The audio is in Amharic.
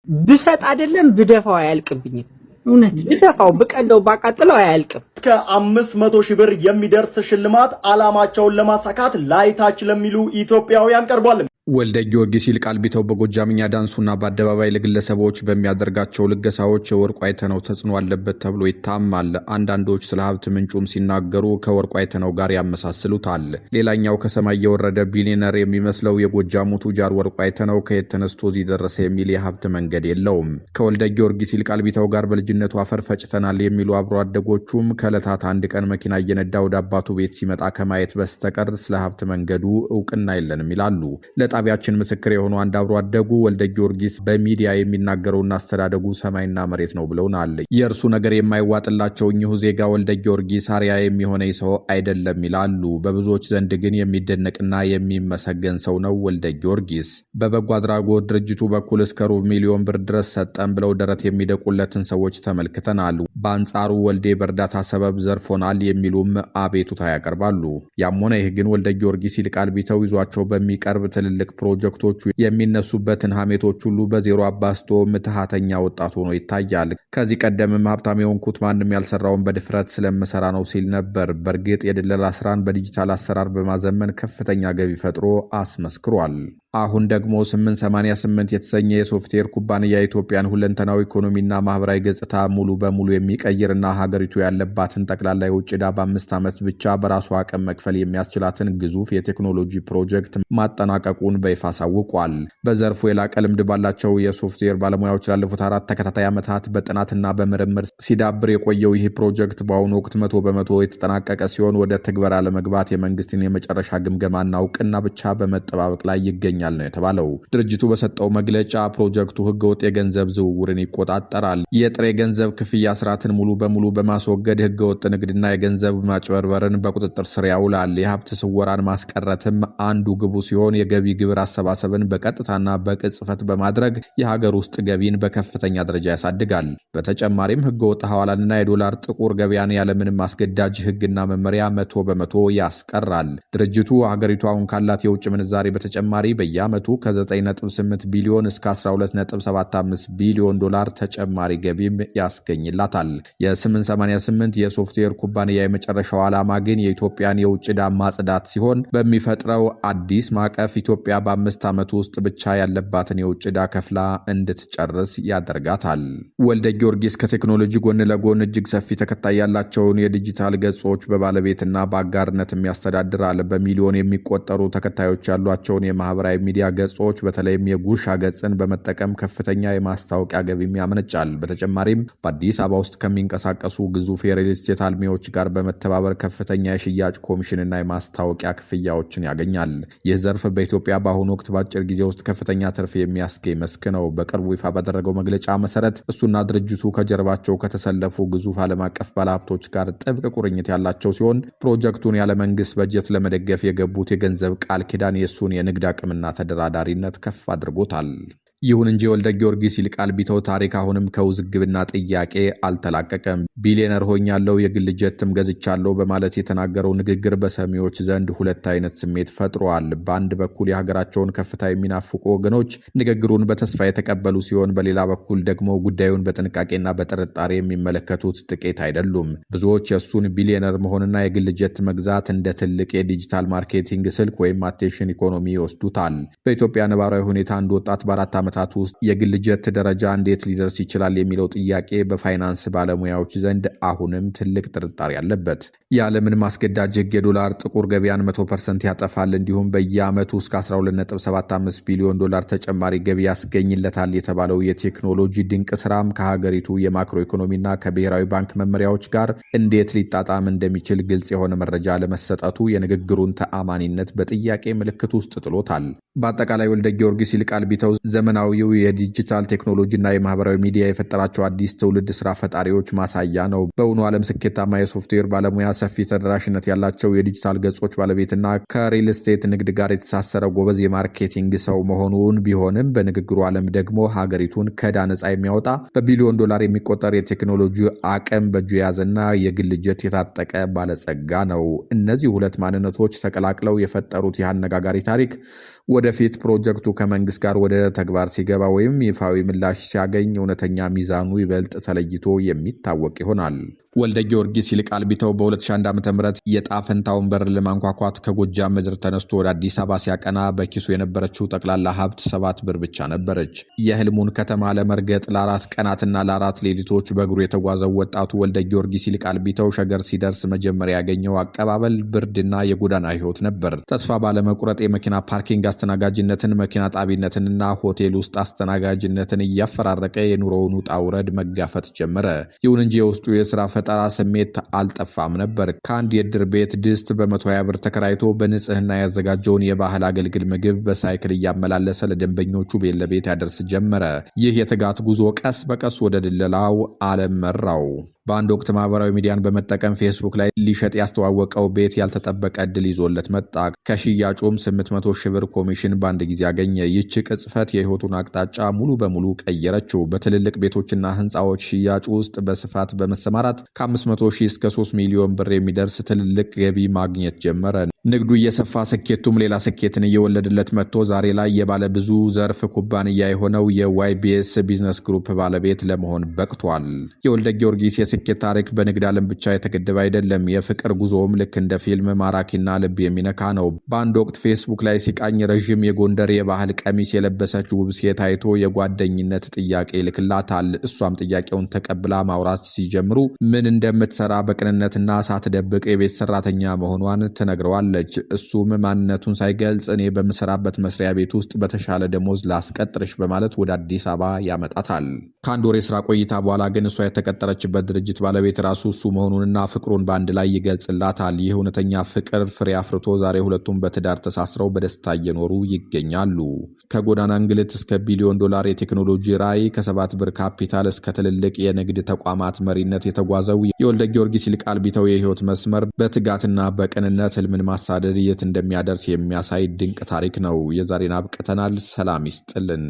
ብሰጥ አይደለም ብደፋው አያልቅብኝም። እውነት ብደፋው ብቀለው ባቃጥለው አያልቅም። እስከ 500 ሺህ ብር የሚደርስ ሽልማት ዓላማቸውን ለማሳካት ላይታች ለሚሉ ኢትዮጵያውያን ቀርቧል። ወልደ ጊዮርጊስ ይልቃል ቢተው በጎጃምኛ ዳንሱና በአደባባይ ለግለሰቦች በሚያደርጋቸው ልገሳዎች የወርቁ አይተነው ተጽዕኖ አለበት ተብሎ ይታማል። አንዳንዶች ስለ ሀብት ምንጩም ሲናገሩ ከወርቁ አይተነው ጋር ያመሳስሉታል። ሌላኛው ከሰማይ የወረደ ቢሊየነር የሚመስለው የጎጃሙ ቱጃር ወርቁ አይተነው ከየት ተነስቶ እዚህ ደረሰ የሚል የሀብት መንገድ የለውም። ከወልደ ጊዮርጊስ ይልቃል ቢተው ጋር በልጅነቱ አፈር ፈጭተናል የሚሉ አብሮ አደጎቹም ከዕለታት አንድ ቀን መኪና እየነዳ ወደ አባቱ ቤት ሲመጣ ከማየት በስተቀር ስለ ሀብት መንገዱ እውቅና የለንም ይላሉ። ጣቢያችን ምስክር የሆኑ አንድ አብሮ አደጉ ወልደ ጊዮርጊስ በሚዲያ የሚናገረውና አስተዳደጉ ሰማይና መሬት ነው ብለውናል። የእርሱ ነገር የማይዋጥላቸው እኚሁ ዜጋ ወልደ ጊዮርጊስ አርያ የሚሆነኝ ሰው አይደለም ይላሉ። በብዙዎች ዘንድ ግን የሚደነቅና የሚመሰገን ሰው ነው ወልደ ጊዮርጊስ። በበጎ አድራጎት ድርጅቱ በኩል እስከ $500,000 ብር ድረስ ሰጠን ብለው ደረት የሚደቁለትን ሰዎች ተመልክተናል። በአንጻሩ ወልዴ በእርዳታ ሰበብ ዘርፎናል የሚሉም አቤቱታ ያቀርባሉ። ያም ሆነ ይህ ግን ወልደ ጊዮርጊስ ይልቃል ቢተው ይዟቸው በሚቀርብ ትልልቅ ፕሮጀክቶቹ የሚነሱበትን ሀሜቶች ሁሉ በዜሮ አባስቶ ምትሃተኛ ወጣት ሆኖ ይታያል። ከዚህ ቀደምም ሀብታም የሆንኩት ማንም ያልሰራውን በድፍረት ስለምሰራ ነው ሲል ነበር። በእርግጥ የድለላ ስራን በዲጂታል አሰራር በማዘመን ከፍተኛ ገቢ ፈጥሮ አስመስክሯል። አሁን ደግሞ 888 የተሰኘ የሶፍትዌር ኩባንያ የኢትዮጵያን ሁለንተናዊ ኢኮኖሚና ማህበራዊ ገጽታ ሙሉ በሙሉ የሚቀይርና ሀገሪቱ ያለባትን ጠቅላላ የውጭ ዕዳ በ5 ዓመት ብቻ በራሱ አቅም መክፈል የሚያስችላትን ግዙፍ የቴክኖሎጂ ፕሮጀክት ማጠናቀቁን በይፋ አሳውቋል። በዘርፉ የላቀ ልምድ ባላቸው የሶፍትዌር ባለሙያዎች ላለፉት 4 ተከታታይ ዓመታት በጥናትና በምርምር ሲዳብር የቆየው ይህ ፕሮጀክት በአሁኑ ወቅት 100% የተጠናቀቀ ሲሆን ወደ ትግበራ ለመግባት የመንግስትን የመጨረሻ ግምገማና እውቅና ብቻ በመጠባበቅ ላይ ይገኛል ነው የተባለው። ድርጅቱ በሰጠው መግለጫ ፕሮጀክቱ ህገወጥ የገንዘብ ዝውውርን ይቆጣጠራል፣ የጥሬ ገንዘብ ክፍያ ስርዓትን ሙሉ በሙሉ በማስወገድ ህገወጥ ንግድና የገንዘብ ማጭበርበርን በቁጥጥር ስር ያውላል፣ የሀብት ስወራን ማስቀረትም አንዱ ግቡ ሲሆን የገቢ ግብር አሰባሰብን በቀጥታና በቅጽፈት በማድረግ የሀገር ውስጥ ገቢን በከፍተኛ ደረጃ ያሳድጋል። በተጨማሪም ህገወጥ ሐዋላንና የዶላር ጥቁር ገበያን ያለምንም አስገዳጅ ህግና መመሪያ 100% ያስቀራል። ድርጅቱ ሀገሪቱ አሁን ካላት የውጭ ምንዛሬ በተጨማሪ በየዓመቱ ከ9.8 ቢሊዮን እስከ 12.75 ቢሊዮን ዶላር ተጨማሪ ገቢም ያስገኝላታል። የ888 የሶፍትዌር ኩባንያ የመጨረሻው ዓላማ ግን የኢትዮጵያን የውጭ ዕዳ ማጽዳት ሲሆን በሚፈጥረው አዲስ ማዕቀፍ ኢትዮጵያ በ5 ዓመት ውስጥ ብቻ ያለባትን የውጭ ዕዳ ከፍላ እንድትጨርስ ያደርጋታል። ወልደ ጊዮርጊስ ከቴክኖሎጂ ጎን ለጎን እጅግ ሰፊ ተከታይ ያላቸውን የዲጂታል ገጾች በባለቤትና በአጋርነትም ያስተዳድራል። በሚሊዮን የሚቆጠሩ ተከታዮች ያሏቸውን የማህበራዊ ሚዲያ ገጾች በተለይም የጉርሻ ገጽን በመጠቀም ከፍተኛ የማስታወቂያ ገቢም ያመነጫል። በተጨማሪም በአዲስ አበባ ውስጥ ከሚንቀሳቀሱ ግዙፍ የሪል ስቴት አልሚዎች ጋር በመተባበር ከፍተኛ የሽያጭ ኮሚሽንና የማስታወቂያ ክፍያዎችን ያገኛል። ይህ ዘርፍ በኢትዮጵያ በአሁኑ ወቅት በአጭር ጊዜ ውስጥ ከፍተኛ ትርፍ የሚያስገኝ መስክ ነው። በቅርቡ ይፋ ባደረገው መግለጫ መሰረት እሱና ድርጅቱ ከጀርባቸው ከተሰለፉ ግዙፍ ዓለም አቀፍ ባለሀብቶች ጋር ጥብቅ ቁርኝት ያላቸው ሲሆን ፕሮጀክቱን ያለ መንግስት በጀት ለመደገፍ የገቡት የገንዘብ ቃል ኪዳን የእሱን የንግድ አቅምና ተደራዳሪነት ከፍ አድርጎታል። ይሁን እንጂ ወልደ ጊዮርጊስ ይልቃል ቢተው ታሪክ አሁንም ከውዝግብና ጥያቄ አልተላቀቀም። ቢሊየነር ሆኛለሁ፣ የግል ጀትም ገዝቻለሁ በማለት የተናገረው ንግግር በሰሚዎች ዘንድ ሁለት አይነት ስሜት ፈጥሯል። በአንድ በኩል የሀገራቸውን ከፍታ የሚናፍቁ ወገኖች ንግግሩን በተስፋ የተቀበሉ ሲሆን፣ በሌላ በኩል ደግሞ ጉዳዩን በጥንቃቄና በጥርጣሬ የሚመለከቱት ጥቂት አይደሉም። ብዙዎች የእሱን ቢሊየነር መሆንና የግል ጀት መግዛት እንደ ትልቅ የዲጂታል ማርኬቲንግ ስልክ ወይም አቴንሽን ኢኮኖሚ ይወስዱታል። በኢትዮጵያ ነባራዊ ሁኔታ አንድ ወጣት በ4 ዓመታት ውስጥ የግል ጀት ደረጃ እንዴት ሊደርስ ይችላል የሚለው ጥያቄ በፋይናንስ ባለሙያዎች ዘንድ አሁንም ትልቅ ጥርጣሬ አለበት። ያለምንም አስገዳጅ ህግ የዶላር ጥቁር ገበያን 100% ያጠፋል፣ እንዲሁም በየዓመቱ እስከ 12.75 ቢሊዮን ዶላር ተጨማሪ ገቢ ያስገኝለታል የተባለው የቴክኖሎጂ ድንቅ ስራም ከሀገሪቱ የማክሮ ኢኮኖሚና ከብሔራዊ ባንክ መመሪያዎች ጋር እንዴት ሊጣጣም እንደሚችል ግልጽ የሆነ መረጃ ለመሰጠቱ የንግግሩን ተአማኒነት በጥያቄ ምልክት ውስጥ ጥሎታል። በአጠቃላይ ወልደ ጊዮርጊስ ይልቃል ቢተው ዘመናዊው የዲጂታል ቴክኖሎጂና የማህበራዊ ሚዲያ የፈጠራቸው አዲስ ትውልድ ስራ ፈጣሪዎች ማሳያ ነው። በእውኑ ዓለም ስኬታማ የሶፍትዌር ባለሙያ፣ ሰፊ ተደራሽነት ያላቸው የዲጂታል ገጾች ባለቤትና ከሪል ስቴት ንግድ ጋር የተሳሰረ ጎበዝ የማርኬቲንግ ሰው መሆኑን ቢሆንም በንግግሩ ዓለም ደግሞ ሀገሪቱን ከዕዳ ነጻ የሚያወጣ በቢሊዮን ዶላር የሚቆጠር የቴክኖሎጂ አቅም በእጁ የያዘና የግል ጀት የታጠቀ ባለጸጋ ነው። እነዚህ ሁለት ማንነቶች ተቀላቅለው የፈጠሩት የአነጋጋሪ ታሪክ ወደፊት ፕሮጀክቱ ከመንግስት ጋር ወደ ተግባር ሲገባ ወይም ይፋዊ ምላሽ ሲያገኝ እውነተኛ ሚዛኑ ይበልጥ ተለይቶ የሚታወቅ ይሆናል። ወልደ ጊዮርጊስ ይልቃል ቢተው በ2001 ዓ.ም የጣፈንታውን በር ለማንኳኳት ከጎጃም ምድር ተነስቶ ወደ አዲስ አበባ ሲያቀና በኪሱ የነበረችው ጠቅላላ ሀብት 7 ብር ብቻ ነበረች። የህልሙን ከተማ ለመርገጥ ለ4 ቀናትና ለ4 ሌሊቶች በእግሩ የተጓዘው ወጣቱ ወልደ ጊዮርጊስ ይልቃል ቢተው ሸገር ሲደርስ መጀመሪያ ያገኘው አቀባበል ብርድና የጎዳና ህይወት ነበር። ተስፋ ባለመቁረጥ የመኪና ፓርኪንግ አስተናጋጅነትን፣ መኪና ጣቢነትንና ሆቴል ውስጥ አስተናጋጅነትን እያፈራረቀ የኑሮውን ውጣ ውረድ መጋፈጥ ጀመረ። ይሁን እንጂ የውስጡ የስራ ፈጠራ ስሜት አልጠፋም ነበር። ከአንድ የድር ቤት ድስት በ120 ብር ተከራይቶ በንጽህና ያዘጋጀውን የባህል አገልግል ምግብ በሳይክል እያመላለሰ ለደንበኞቹ ቤት ለቤት ያደርስ ጀመረ። ይህ የትጋት ጉዞ ቀስ በቀስ ወደ ድለላው ዓለም መራው። በአንድ ወቅት ማህበራዊ ሚዲያን በመጠቀም ፌስቡክ ላይ ሊሸጥ ያስተዋወቀው ቤት ያልተጠበቀ እድል ይዞለት መጣ። ከሽያጩም 800 ሺህ ብር ኮሚሽን በአንድ ጊዜ አገኘ። ይህች ቅጽፈት የህይወቱን አቅጣጫ ሙሉ በሙሉ ቀየረችው። በትልልቅ ቤቶችና ህንፃዎች ሽያጭ ውስጥ በስፋት በመሰማራት ከ500 ሺህ እስከ 3 ሚሊዮን ብር የሚደርስ ትልልቅ ገቢ ማግኘት ጀመረ። ንግዱ እየሰፋ ስኬቱም ሌላ ስኬትን እየወለደለት መጥቶ ዛሬ ላይ የባለ ብዙ ዘርፍ ኩባንያ የሆነው የዋይቢኤስ ቢዝነስ ግሩፕ ባለቤት ለመሆን በቅቷል። የወልደ ጊዮርጊስ የስኬት ታሪክ በንግድ ዓለም ብቻ የተገደበ አይደለም። የፍቅር ጉዞውም ልክ እንደ ፊልም ማራኪና ልብ የሚነካ ነው። በአንድ ወቅት ፌስቡክ ላይ ሲቃኝ ረዥም የጎንደር የባህል ቀሚስ የለበሰች ውብ ሴት አይቶ የጓደኝነት ጥያቄ ይልክላታል። እሷም ጥያቄውን ተቀብላ ማውራት ሲጀምሩ ምን እንደምትሰራ በቅንነትና ሳትደብቅ የቤት ሰራተኛ መሆኗን ትነግረዋል። እሱም ማንነቱን ሳይገልጽ እኔ በምሰራበት መስሪያ ቤት ውስጥ በተሻለ ደሞዝ ላስቀጥርሽ በማለት ወደ አዲስ አበባ ያመጣታል። ከአንድ ወር የስራ ቆይታ በኋላ ግን እሷ የተቀጠረችበት ድርጅት ባለቤት ራሱ እሱ መሆኑንና ፍቅሩን በአንድ ላይ ይገልጽላታል። ይህ እውነተኛ ፍቅር ፍሬ አፍርቶ ዛሬ ሁለቱም በትዳር ተሳስረው በደስታ እየኖሩ ይገኛሉ። ከጎዳና እንግልት እስከ ቢሊዮን ዶላር የቴክኖሎጂ ራዕይ፣ ከ7 ብር ካፒታል እስከ ትልልቅ የንግድ ተቋማት መሪነት የተጓዘው የወልደ ጊዮርጊስ ይልቃል ቢተው የህይወት መስመር በትጋትና በቅንነት ህልምን ማሳደድ የት እንደሚያደርስ የሚያሳይ ድንቅ ታሪክ ነው። የዛሬን አብቅተናል። ሰላም ይስጥልን።